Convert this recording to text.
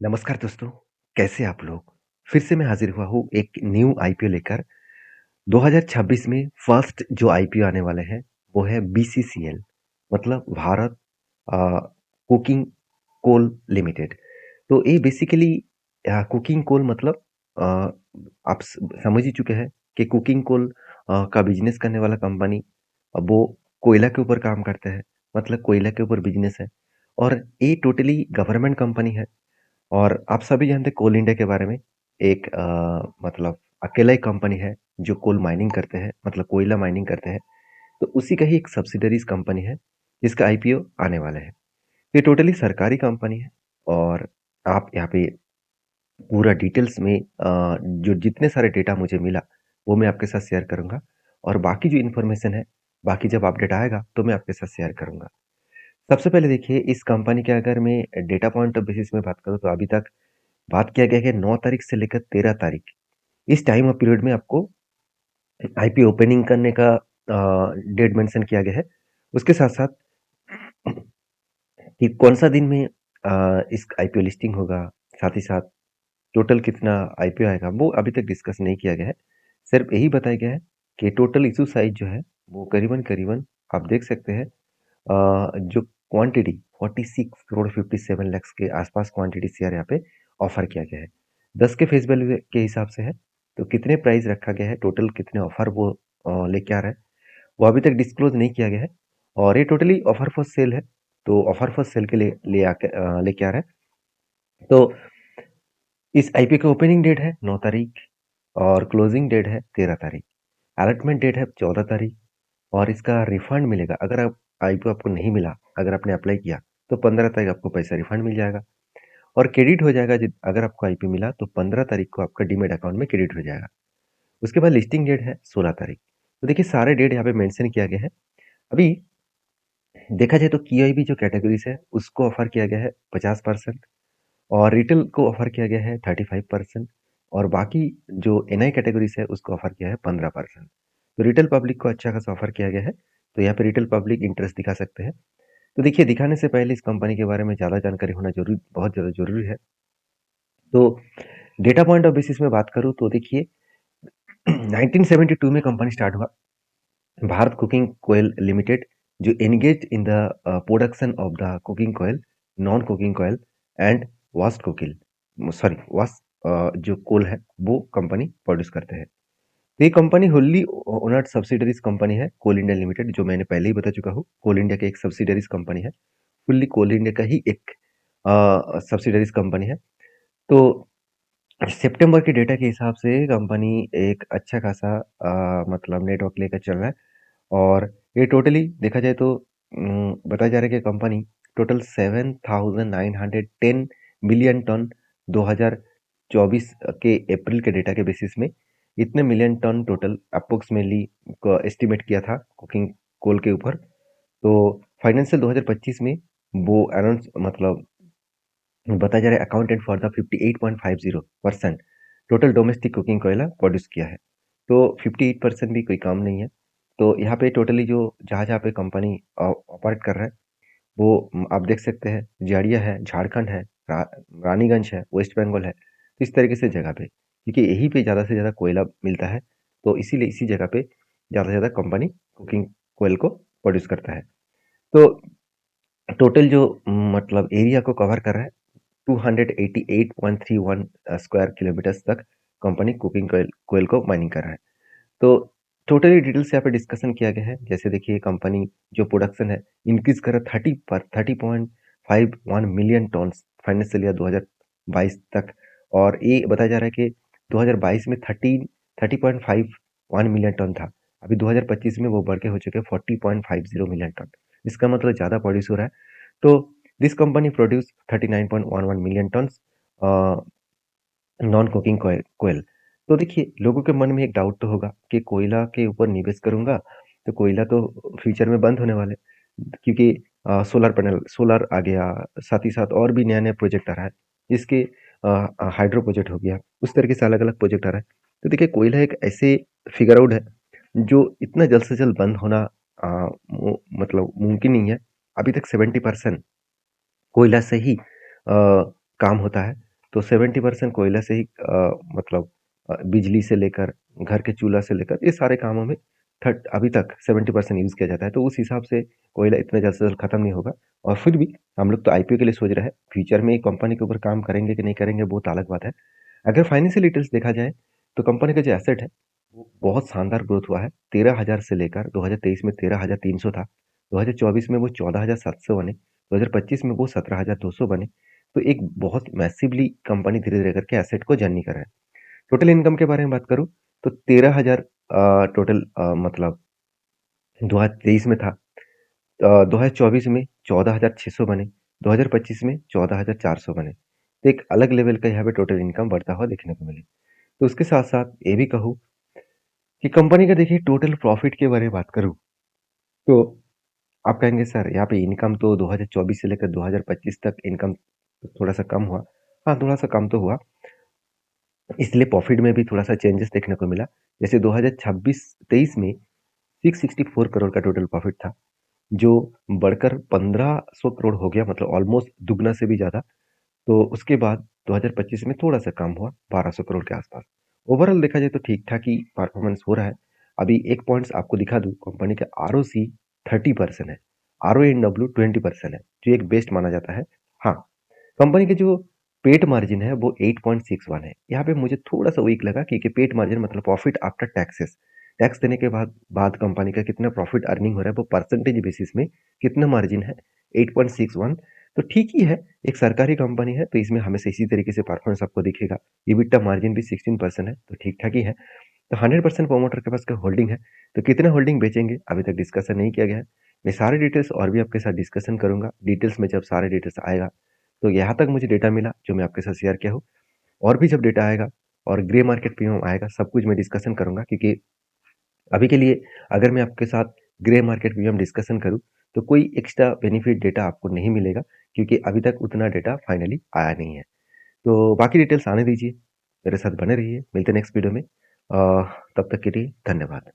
नमस्कार दोस्तों, कैसे आप लोग? फिर से मैं हाज़िर हुआ हूँ एक न्यू आईपीओ लेकर। 2026 में फर्स्ट जो आईपीओ आने वाले हैं, वो है बीसीसीएल मतलब भारत अ, कोकिंग कोल लिमिटेड। तो ये बेसिकली कुकिंग कोल मतलब अ, आप समझ ही चुके हैं कि कुकिंग कोल का बिज़नेस करने वाला कंपनी अब वो कोयला के ऊपर काम करते हैं, मतलब कोयला के ऊपर बिज़नेस है और ये टोटली गवर्नमेंट कंपनी है। और आप सभी जानते हैं कोल इंडिया के बारे में। एक मतलब अकेला ही कंपनी है जो कोल माइनिंग करते हैं, मतलब कोयला माइनिंग करते हैं। तो उसी का ही एक सब्सिडरीज कंपनी है जिसका आईपीओ आने वाला है। ये टोटली सरकारी कंपनी है और आप यहाँ पे पूरा डिटेल्स में जो जितने सारे डेटा मुझे मिला वो मैं आपके साथ शेयर करूँगा और बाकी जो इन्फॉर्मेशन है, बाकी जब अपडेट आएगा तो मैं आपके साथ शेयर करूँगा। सबसे पहले देखिए इस कंपनी के अगर मैं डेटा पॉइंट ऑफ बेसिस में बात करूँ तो अभी तक बात किया गया है 9 तारीख से लेकर 13 तारीख, इस टाइम ऑफ पीरियड में आपको आईपीओ ओपनिंग करने का डेट मेंशन किया गया है। उसके साथ-साथ कि कौन-सा दिन में इस आईपीओ लिस्टिंग होगा, साथ ही साथ टोटल कितना आईपीओ आएगा, वो अभी तक डिस्कस नहीं किया गया है। सिर्फ यही बताया गया है कि टोटल इश्यू साइज़ जो है, वो करीबन-करीबन आप देख सकते हैं जो क्वांटिटी 46 करोड़ 57 लाख के आसपास क्वांटिटी शेयर यहाँ पे ऑफर किया गया है। 10 के फेस वैल्यू के हिसाब से है, तो कितने प्राइस रखा गया है, टोटल कितने ऑफर वो लेके आ रहा है, वो अभी तक डिस्क्लोज नहीं किया गया है और ये टोटली ऑफर फॉर सेल है, तो ऑफर फॉर सेल के लिए लेके आ रहा है। तो इस आईपीओ का ओपनिंग डेट है 9 तारीख और क्लोजिंग डेट है 13 तारीख। अलॉटमेंट डेट है 14 तारीख और इसका रिफंड मिलेगा अगर आप आईपीओ आपको नहीं मिला, अगर आपने अप्लाई किया तो 15 तारीख आपको पैसा रिफंड मिल जाएगा और क्रेडिट हो जाएगा अगर आपको आईपीओ मिला तो 15 तारीख को आपका डीमेट अकाउंट में क्रेडिट हो जाएगा। उसके बाद लिस्टिंग डेट है 16 तारीख। तो देखिए सारे डेट यहाँ पे मेंशन किया गया है। अभी देखा जाए तो QIB जो कैटेगरीज है उसको ऑफर किया गया है 50% और रिटेल को ऑफर किया गया है 35% और बाकी जो एनआई कैटेगरीज है उसको ऑफर किया है 15%। तो रिटेल पब्लिक को अच्छा खासा ऑफर किया गया है, तो यहाँ पे रिटेल पब्लिक इंटरेस्ट दिखा सकते हैं। तो देखिए दिखाने से पहले इस कंपनी के बारे में ज़्यादा जानकारी होना जरूरी बहुत ज़्यादा जरूरी है। तो डेटा पॉइंट ऑफ बेसिस में बात करूँ तो देखिए 1972 में कंपनी स्टार्ट हुआ, भारत कुकिंग कोयल लिमिटेड, जो engage in the production of the coking coal, non coking coal and washed कुकिल सॉरी वास्ट जो कोल है वो कंपनी प्रोड्यूस करते हैं। तो ये कंपनी होल्ली ओनर्ड सब्सिडरीज कंपनी है कोल इंडिया लिमिटेड, जो मैंने पहले ही बता चुका हूँ। कोल इंडिया की एक सब्सिडरीज कंपनी है, फुल्ली कोल इंडिया का ही एक सब्सिडरीज कंपनी है। तो सितंबर के डेटा के हिसाब से कंपनी एक अच्छा खासा मतलब नेटवर्क लेकर चल रहा है और ये टोटली देखा जाए तो बताया जा रहा है कि कंपनी टोटल 7,910 मिलियन टन 2024 के अप्रैल के डेटा के बेसिस में इतने million ton total approximately estimate किया था कुकिंग कोल के ऊपर। तो फाइनेंशियल 2025 में वो अराउंड मतलब बताया जा रहा है accountant for the 58.50% total domestic cooking कोयला प्रोड्यूस किया है। तो 58% भी कोई काम नहीं है। तो यहाँ पे टोटली जो जहाँ जहाँ पे कंपनी ऑपरेट कर रहा है वो आप देख सकते हैं झाड़िया है, झारखंड है, रानीगंज है, वेस्ट बंगाल है। तो इस तरीके से जगह पे क्योंकि यहीं पे ज़्यादा से ज़्यादा कोयला मिलता है, तो इसीलिए इसी जगह पे ज़्यादा से ज़्यादा कंपनी कुकिंग कोयल को प्रोड्यूस करता है। तो टोटल जो मतलब एरिया को कवर कर रहा है 288.31 स्क्वायर किलोमीटर्स तक कंपनी कुकिंग कोयल कोयल को माइनिंग कर रहा है। तो टोटली डिटेल से यहाँ पे डिस्कशन किया गया है। जैसे देखिए कंपनी जो प्रोडक्शन है इंक्रीज कर रहा है 30.51 मिलियन टन्स फाइनेंशियल ईयर 2022 तक और ये बताया जा रहा है कि 2022 में 30.51 मिलियन टन था। अभी 2025 में वो बढ़ के हो चुके हैं 40.50 मिलियन टन। इसका मतलब ज़्यादा प्रोड्यूस हो रहा है। तो this company produce 39.11 million tons non coking कोयल। तो देखिए लोगों के मन में एक डाउट तो होगा कि कोयला के ऊपर निवेश करूंगा तो कोयला तो फ्यूचर में बंद होने वाले, क्योंकि सोलर पैनल सोलर आ गया, साथ ही साथ और भी नया नया प्रोजेक्ट आ रहा है जिसके हाइड्रो प्रोजेक्ट हो गया, उस तरीके से अलग अलग प्रोजेक्ट आ रहा है। तो देखिए कोयला एक ऐसे फिगर आउट है जो इतना जल्द से जल्द बंद होना मतलब मुमकिन नहीं है। अभी तक 70% कोयला से ही काम होता है तो 70% कोयला से ही मतलब बिजली से लेकर घर के चूल्हा से लेकर ये सारे कामों में थर्ट अभी तक 70% यूज़ किया जाता है। तो उस हिसाब से कोयला इतना जल्द से जल्द खत्म नहीं होगा। और फिर भी हम लोग तो आईपीओ के लिए सोच रहे हैं, फ्यूचर में कंपनी के ऊपर काम करेंगे कि नहीं करेंगे वो तो अलग बात है। अगर फाइनेंशियल डिटेल्स देखा जाए तो कंपनी का जो एसेट है वो बहुत शानदार ग्रोथ हुआ है। 13,000 से लेकर 2023 में 13,300 था, 2024 में वो 14,700 बने, 2025 में वो 17,200 बने। तो एक बहुत मैसिवली कंपनी धीरे-धीरे करके एसेट को जर्नी कर रहा है। टोटल इनकम के बारे में बात करूँ तो 13,000 टोटल मतलब 2023 में था। 2024 में 14,600 बने, 2025 में 14,400 बने। तो एक अलग लेवल का यहाँ पे टोटल इनकम बढ़ता हुआ देखने को मिले। तो उसके साथ-साथ ये भी कहूँ कि कंपनी का देखिए टोटल प्रॉफिट के बारे में बात करूँ, तो आप कहेंगे सर यहाँ पे इनकम तो 2024 से लेकर 2025 तक इनकम थोड़ा-सा कम हुआ। हाँ, थोड़ा-सा कम तो हुआ। इसलिए प्रॉफिट में भी थोड़ा-सा चेंजेस देखने को मिला। जैसे 2026-23 में 664 करोड़ का टोटल प्रॉफिट था, जो बढ़कर 1500 करोड़ हो गया, मतलब ऑलमोस्ट दुगना से भी ज़्यादा। तो उसके बाद 2025 में थोड़ा-सा कम हुआ, 1200 करोड़ के आसपास। ओवरऑल देखा जाए तो ठीक-ठाक ही परफॉर्मेंस हो रहा है। अभी एक पॉइंट्स आपको दिखा दूँ, कंपनी का आरओसी 30% है, आरओएनडब्ल्यू 20% है, जो एक बेस्ट माना जाता है। हाँ, कंपनी के जो पेट मार्जिन है वो 8.61 है। यहाँ पे मुझे थोड़ा-सा वीक लगा क्योंकि पेट मार्जिन मतलब प्रॉफिट आफ्टर टैक्सेस। टैक्स देने के बाद कंपनी का कितना प्रॉफिट अर्निंग हो रहा है वो परसेंटेज बेसिस में कितना मार्जिन है, 8.61। तो ठीक ही है, एक सरकारी कंपनी है तो इसमें हमेशा इसी तरीके से परफॉर्मेंस आपको दिखेगा। EBITDA मार्जिन भी 16% है, तो ठीक-ठाक ही है। तो 100% प्रमोटर के पास का होल्डिंग है, तो कितना होल्डिंग बेचेंगे अभी तक डिस्कशन नहीं किया गया है। मैं सारे डिटेल्स और भी आपके साथ डिस्कशन करूंगा। डिटेल्स में जब सारे डिटेल्स आएगा तो यहाँ तक मुझे डेटा मिला जो मैं आपके साथ शेयर किया हूँ। और भी जब डेटा आएगा और ग्रे मार्केट प्रीमियम आएगा, सब कुछ मैं डिस्कशन करूंगा, क्योंकि अभी के लिए अगर मैं आपके साथ ग्रे मार्केट प्रीमियम डिस्कशन करूँ तो कोई एक्स्ट्रा बेनिफिट डेटा आपको नहीं मिलेगा, क्योंकि अभी तक उतना डेटा फाइनली आया नहीं है। तो बाकी डिटेल्स आने दीजिए, मेरे साथ बने रहिए। मिलते हैं नेक्स्ट वीडियो में। तब तक के लिए धन्यवाद।